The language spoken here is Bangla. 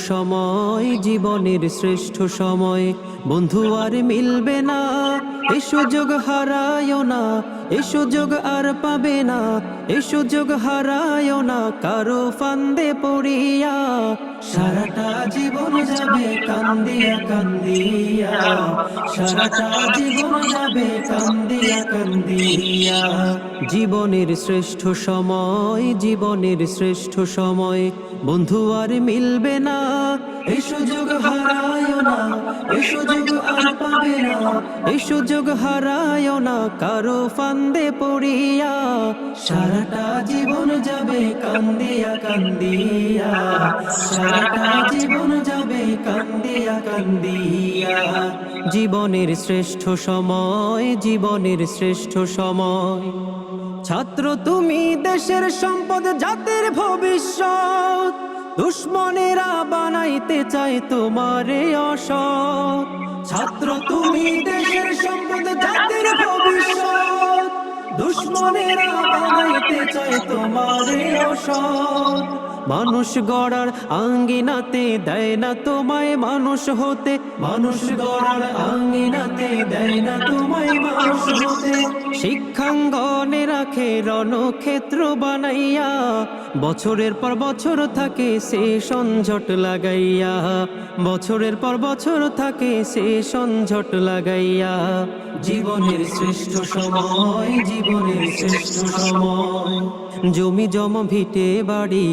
সময় জীবনের শ্রেষ্ঠ সময়, বন্ধু আর মিলবে না, এ সুযোগ হারায়ও না, এ সুযোগ আর পাবে না, এ সুযোগ হারায়ও না কারো ফান্দে পড়িয়া। সারাটা জীবন যাবে কান্দিয়া কান্দিয়া, সারাটা জীবন যাবে কান্দিয়া কান্দিয়া। জীবনের শ্রেষ্ঠ সময়, জীবনের শ্রেষ্ঠ সময়, বন্ধু আর মিলবে না, এই সুযোগ হারায়ও না, এই সুযোগ আর পাবে না, এই সুযোগ হারায়ও না কারো ফান্দে পড়িয়া। সারাটা জীবন যাবে কান্দিয়া কান্দিয়া, সারাটা জীবন যাবে কান্দিয়া কান্দিয়া। জীবনের শ্রেষ্ঠ সময়, জীবনের শ্রেষ্ঠ সময়। ছাত্র তুমি দেশের সম্পদ, জাতির ভবিষ্যৎ, দুশ্মনেরা বানাইতে চায় তোমারে অসৎ। ছাত্র তুমি দেশের সম্পদ, জাতির ভবিষ্যৎ, দুশ্মনেরা বানাইতে চায় তোমারে অসৎ। মানুষ গড়ার আঙ্গিনাতে দেয় না তোমায় মানুষ হতে, মানুষ গড়ার আঙ্গিনাতে দেয় না তোমায় মানুষ হতে। শিক্ষাঙ্গনে রাখে রণক্ষেত্র বানাইয়া, বছরের পর বছর থাকে সে সংঝট লাগাইয়া, বছরের পর বছর থাকে সে সংঝট লাগাইয়া। জীবনের শ্রেষ্ঠ সময়, জীবনের শ্রেষ্ঠ সময়। জমি জমা ভিটে বাড়ি